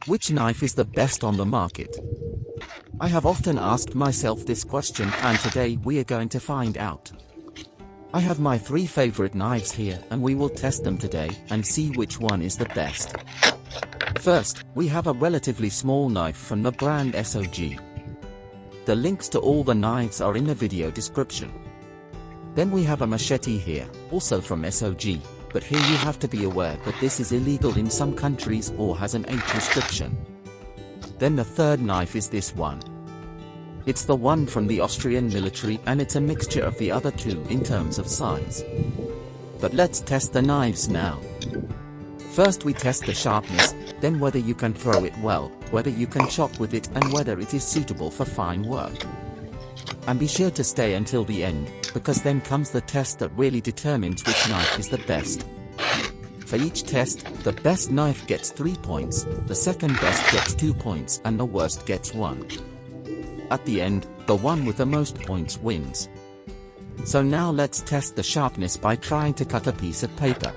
Which knife is the best on the market? I have often asked myself this question, and today we are going to find out. I have my 3 favorite knives here and we will test them today and see which one is the best. First, we have a relatively small knife from the brand SOG. The links to all the knives are in the video description. Then we have a machete here, also from SOG, but here you have to be aware that this is illegal in some countries or has an age restriction. Then the third knife is this one. It's the one from the Austrian military and it's a mixture of the other 2 in terms of size. But let's test the knives now. First we test the sharpness, then whether you can throw it well, whether you can chop with it and whether it is suitable for fine work. And be sure to stay until the end, because then comes the test that really determines which knife is the best. For each test, the best knife gets 3 points, the second best gets 2 points and the worst gets 1. At the end, the one with the most points wins. So now let's test the sharpness by trying to cut a piece of paper.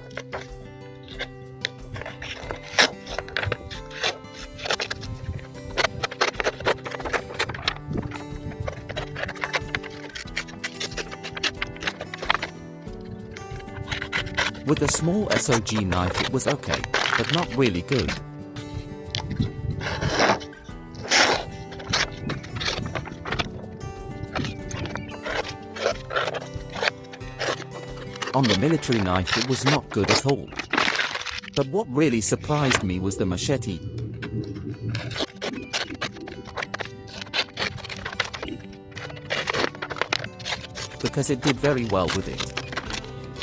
With a small SOG knife it was okay, but not really good. On the military knife it was not good at all. But what really surprised me was the machete. Because it did very well with it.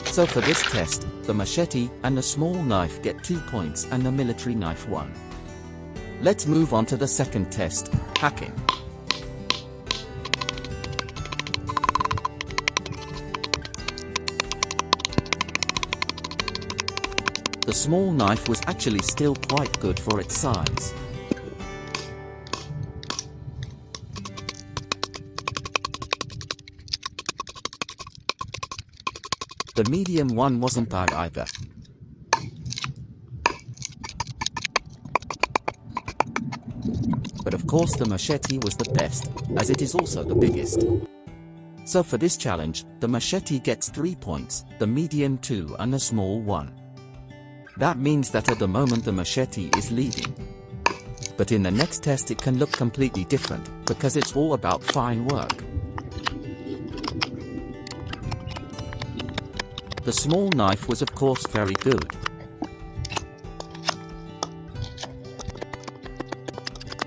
So for this test, the machete and the small knife get 2 points and the military knife 1. Let's move on to the second test, hacking. The small knife was actually still quite good for its size. The medium one wasn't bad either. But of course the machete was the best, as it is also the biggest. So for this challenge, the machete gets 3 points, the medium 2 and the small 1. That means that at the moment the machete is leading. But in the next test it can look completely different, because it's all about fine work. The small knife was of course very good.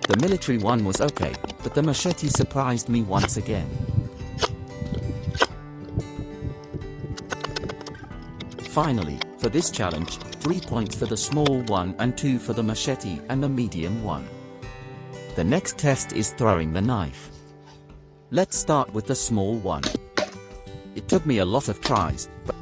The military one was okay, but the machete surprised me once again. Finally, for this challenge, 3 points for the small one and 2 for the machete and the medium one. The next test is throwing the knife. Let's start with the small one. It took me a lot of tries, but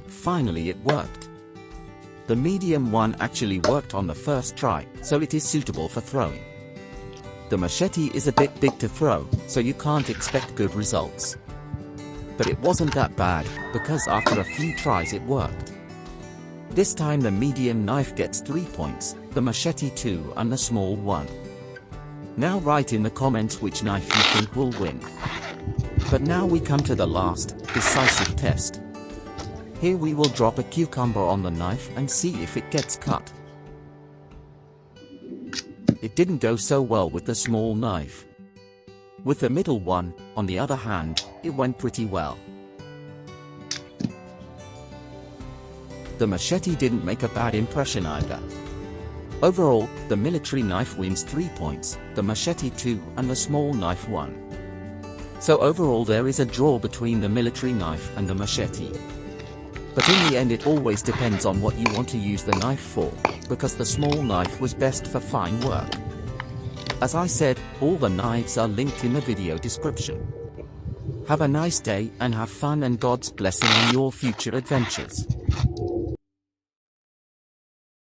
finally it worked. The medium one actually worked on the first try, so it is suitable for throwing. The machete is a bit big to throw, so you can't expect good results. But it wasn't that bad, because after a few tries it worked. This time the medium knife gets 3 points, the machete 2 and the small 1. Now write in the comments which knife you think will win. But now we come to the last, decisive test. Here we will drop a cucumber on the knife and see if it gets cut. It didn't go so well with the small knife. With the middle one, on the other hand, it went pretty well. The machete didn't make a bad impression either. Overall, the military knife wins 3 points, the machete 2 and the small knife 1. So overall there is a draw between the military knife and the machete. But in the end it always depends on what you want to use the knife for, because the small knife was best for fine work. As I said, all the knives are linked in the video description. Have a nice day and have fun, and God's blessing on your future adventures.